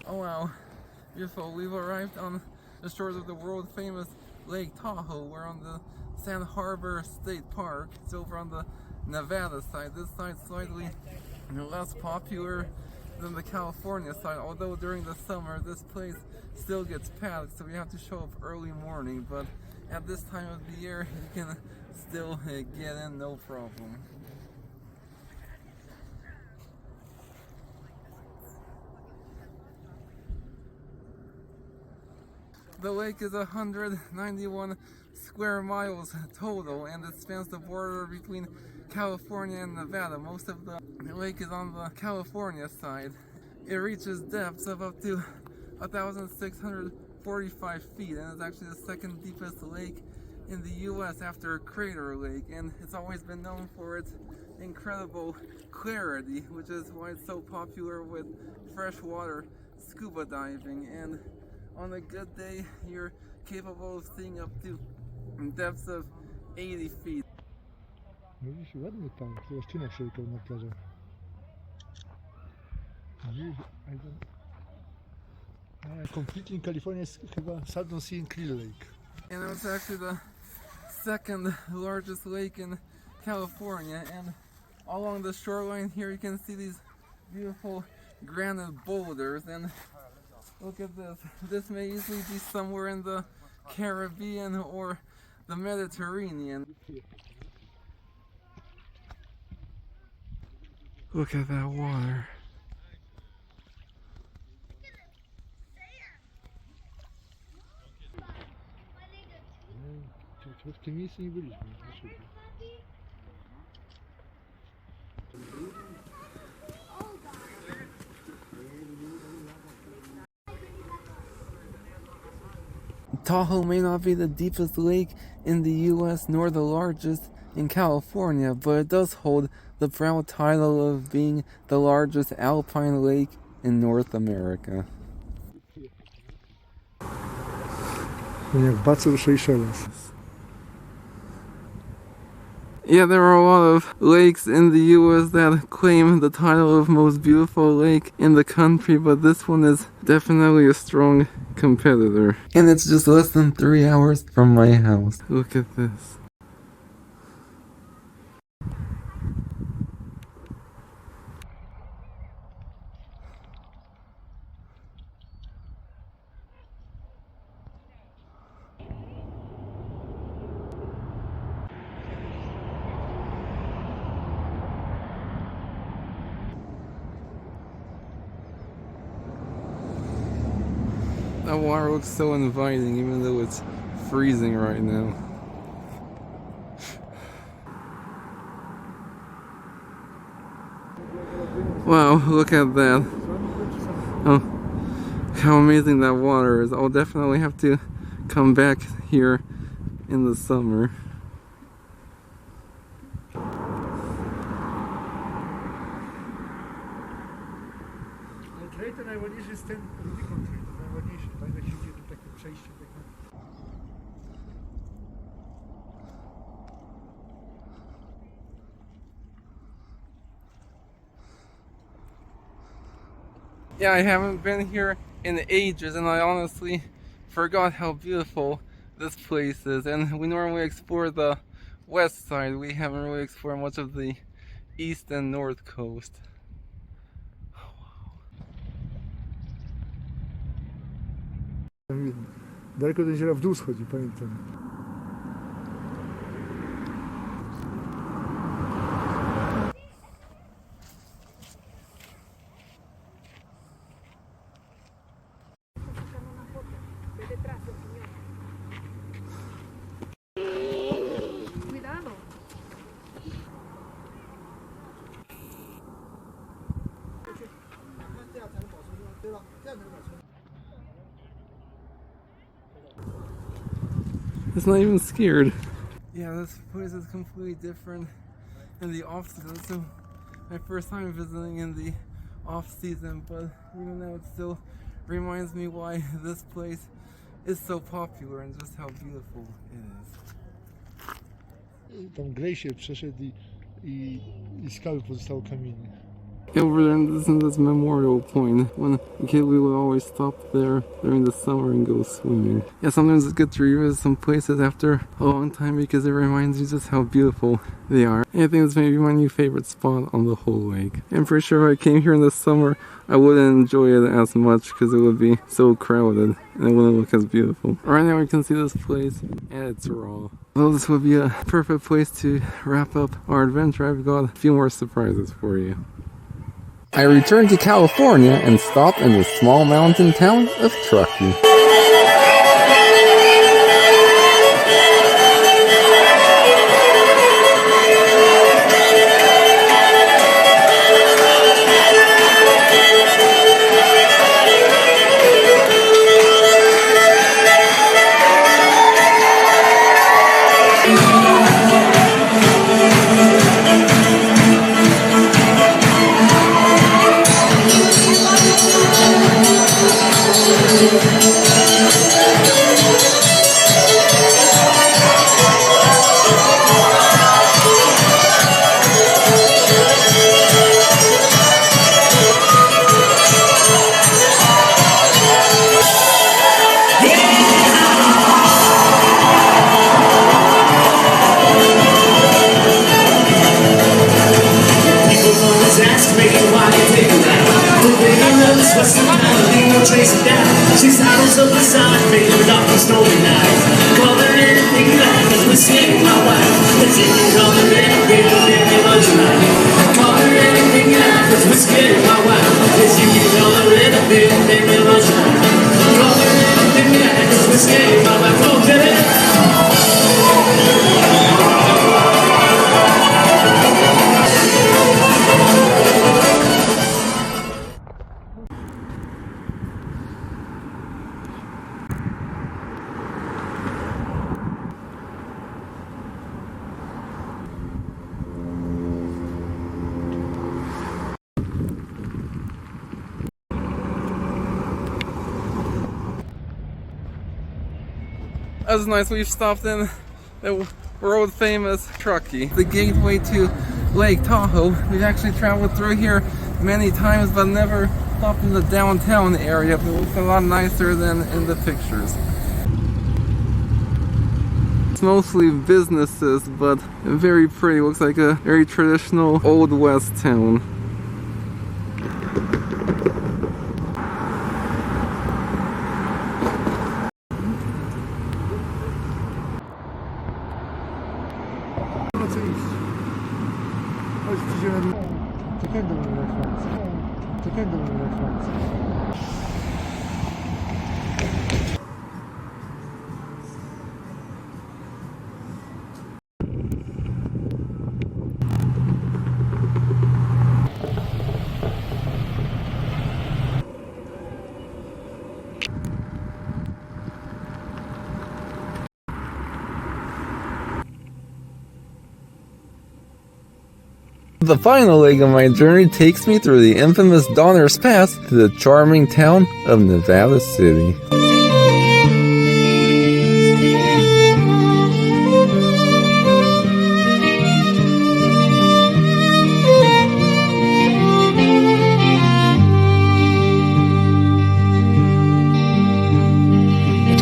Oh wow, beautiful. We've arrived on the shores of the world famous Lake Tahoe. We're on the Sand Harbor State Park. It's over on the Nevada side. This side's slightly less popular than the California side, although during the summer this place still gets packed, so we have to show up early morning, but at this time of the year you can still get in no problem. The lake is 191 square miles total, and it spans the border between California and Nevada. Most of the lake is on the California side. It reaches depths of up to 1,645 feet, and it's actually the second deepest lake in the US after Crater Lake, and it's always been known for its incredible clarity, which is why it's so popular with freshwater scuba diving. And on a good day, you're capable of seeing up to depths of 80 feet. Widzisz, ładny tam, zobaczymy jak sobie to na plaży. Completely in California is chyba Southern Sea and Clear Lake. And it's actually the second largest lake in California, and along the shoreline here you can see these beautiful granite boulders, and look at this. This may easily be somewhere in the Caribbean or the Mediterranean. Look at that water. W tym miejscu nie byliśmy. Tahoe may not be the deepest lake in the US nor the largest in California, but it does hold the proud title of being the largest alpine lake in North America. Jak Bacor Seychelles. Yeah, there are a lot of lakes in the US that claim the title of most beautiful lake in the country, but this one is definitely a strong competitor. And it's just less than 3 hours from my house. Look at this. That water looks so inviting, even though it's freezing right now. Wow, look at that. Oh, how amazing that water is. I'll definitely have to come back here in the summer. Najładniejszy jest ten Rubikon, najładniejszy, tak jak się idzie do takiego przejścia. Yeah, I haven't been here in ages, and I honestly forgot how beautiful this place is. And we normally explore the west side. We haven't really explored much of the east and north coast. Daleko do jeziora w dół schodzi, pamiętam. It's not even scared. Yeah, this place is completely different in the off-season. So my first time visiting in the off-season, but even now it still reminds me why this place is so popular and just how beautiful it is. Tam glacier przeszedł i skały pozostało kamienie. Over there in this memorial point, when a kid we would always stop there during the summer and go swimming. Yeah, sometimes it's good to revisit some places after a long time because it reminds you just how beautiful they are. And I think this may be my new favorite spot on the whole lake. I'm pretty sure if I came here in the summer, I wouldn't enjoy it as much because it would be so crowded and it wouldn't look as beautiful. Right now we can see this place and it's raw. Well, this would be a perfect place to wrap up our adventure. I've got a few more surprises for you. I returned to California and stopped in the small mountain town of Truckee. She's hours up beside me, the dark and stormy night. Call her anything you like, cause we're scared my wife. Let's see you call her anything, baby, lunch tonight. Call her anything you like, cause we're scared my wife. Let's see you call her anything, baby, lunch tonight. Call her anything you like, cause we're scared my wife. Come on, baby. That was nice. We've stopped in the world famous Truckee, the gateway to Lake Tahoe. We've actually traveled through here many times, but never stopped in the downtown area. It looks a lot nicer than in the pictures. It's mostly businesses, but very pretty. Looks like a very traditional Old West town. The final leg of my journey takes me through the infamous Donner's Pass to the charming town of Nevada City.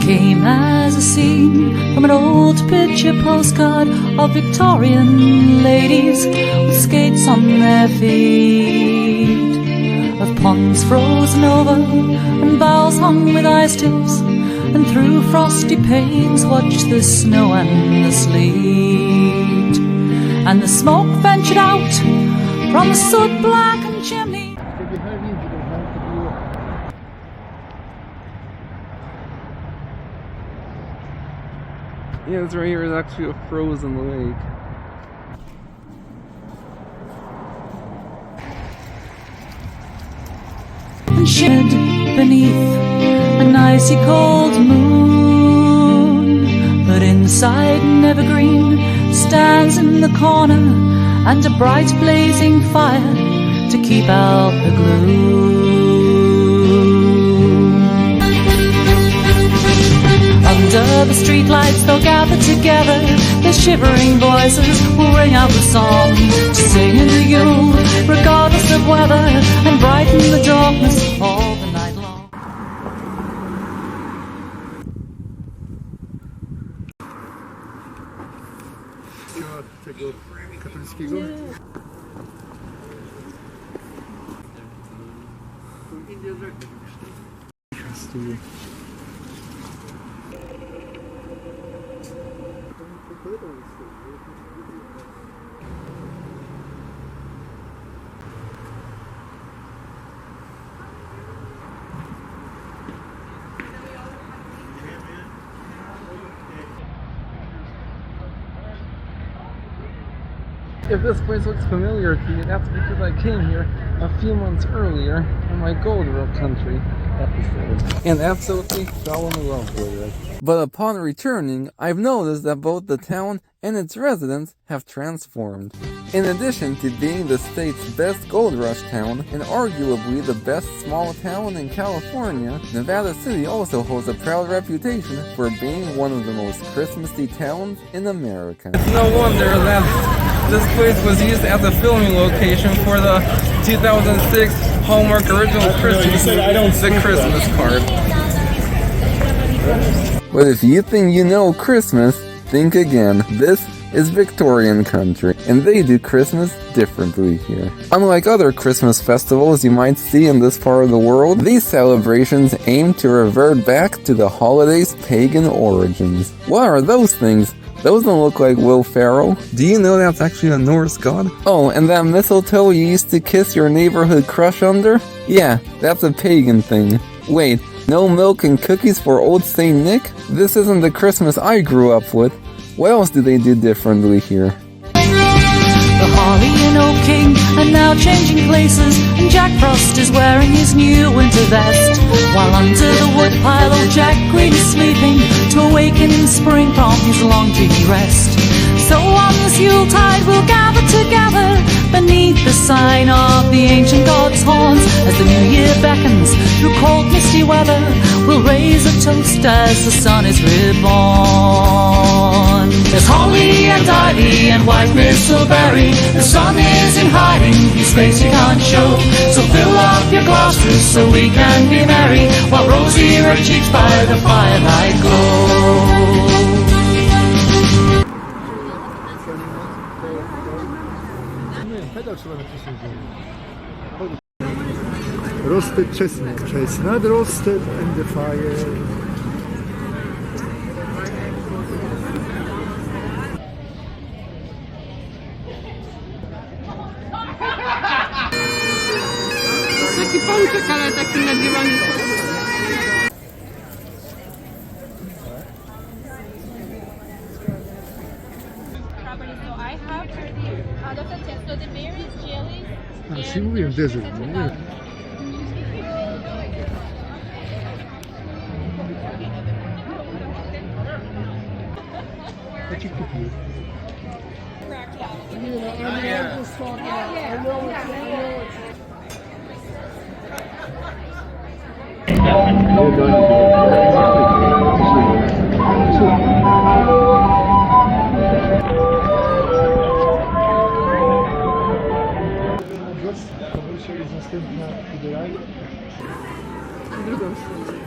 Came as a scene from an old picture postcard of Victorian ladies with skates on their feet, of ponds frozen over and boughs hung with ice tips, and through frosty panes watch the snow and the sleet, and the smoke ventured out from the soot-blackened chimney. Yeah, this right here is actually a frozen lake. And shimmered beneath an icy cold moon, but inside an evergreen stands in the corner, and a bright blazing fire to keep out the gloom. Under the streetlights they'll gather together, their shivering voices will ring out the song to sing to you, regardless of weather. If this place looks familiar to you, that's because I came here a few months earlier in my Gold Rush Country episode and absolutely fell in love with it. But upon returning, I've noticed that both the town and its residents have transformed. In addition to being the state's best gold rush town and arguably the best small town in California, Nevada City also holds a proud reputation for being one of the most Christmassy towns in America. It's no wonder that this place was used as a filming location for the 2006 Hallmark Original Christmas movie, The Christmas Card. But if you think you know Christmas, think again. This is Victorian country, and they do Christmas differently here. Unlike other Christmas festivals you might see in this part of the world, these celebrations aim to revert back to the holiday's pagan origins. What are those things? Those don't look like Will Ferrell. Do you know that's actually a Norse god? Oh, and that mistletoe you used to kiss your neighborhood crush under? Yeah, that's a pagan thing. Wait, no milk and cookies for old Saint Nick? This isn't the Christmas I grew up with. What else do they do differently here? The holly and oak king are now changing places, and Jack Frost is wearing his new winter vest, while under the woodpile old Jack Green is sleeping to awaken in spring from his long dreamy rest. So on this Yuletide we'll gather together beneath the sign of the ancient god's horns. As the new year beckons through cold misty weather, we'll raise a toast as the sun is reborn. There's holly and ivy and white bristleberry. The sun is in hiding, his face you can't show. So fill up your glasses so we can be merry, while rosy red cheeks by the firelight glow. Roasted chestnut. Chestnut roasted in the fire. Taki pączek, ale taki nagrywany. So I have out of the 10, so the berries, jellies, Ci mówiłem desert, nie? Ja ci kupię. To jest następna idealnie. Drugą stronę.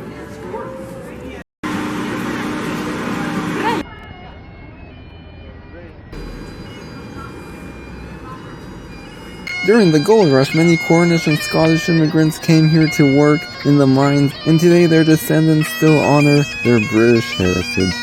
During the gold rush, many Cornish and Scottish immigrants came here to work in the mines, and today their descendants still honor their British heritage.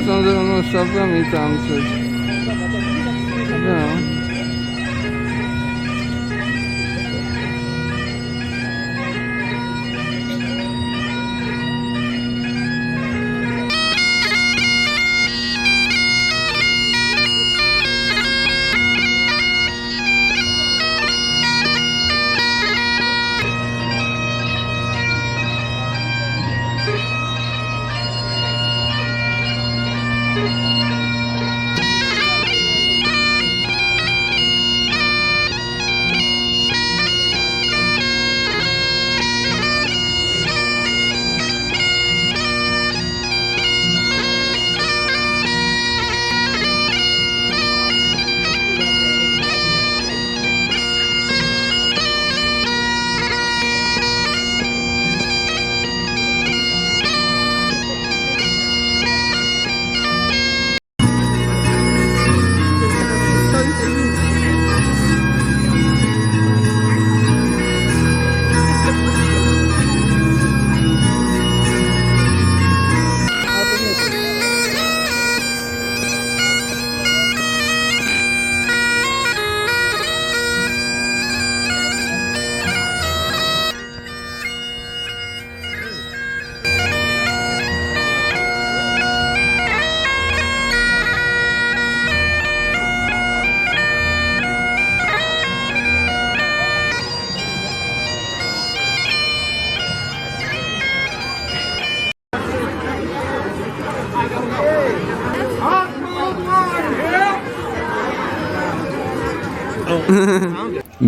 Są ze mną szablami tańczyć. No.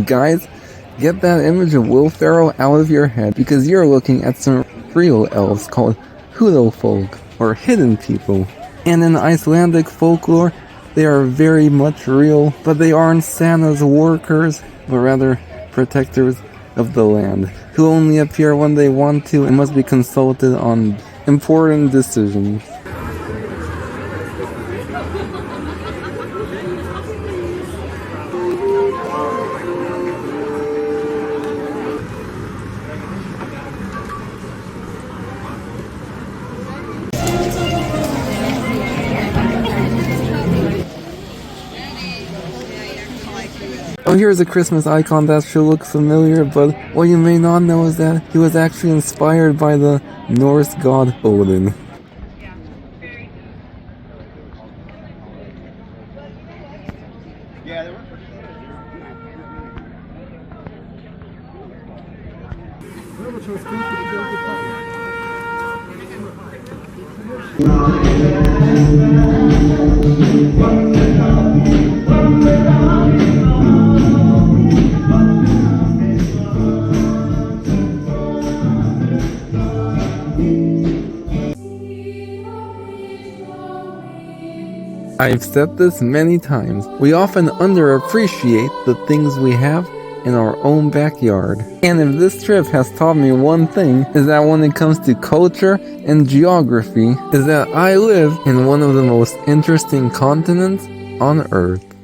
Guys, get that image of Will Ferrell out of your head because you're looking at some real elves called Hula folk, or hidden people. And in Icelandic folklore, they are very much real, but they aren't Santa's workers, but rather protectors of the land, who only appear when they want to and must be consulted on important decisions. Oh, here's a Christmas icon that should look familiar, but what you may not know is that he was actually inspired by the Norse god Odin. I've said this many times, we often underappreciate the things we have in our own backyard. And if this trip has taught me one thing, is that when it comes to culture and geography, is that I live in one of the most interesting continents on Earth.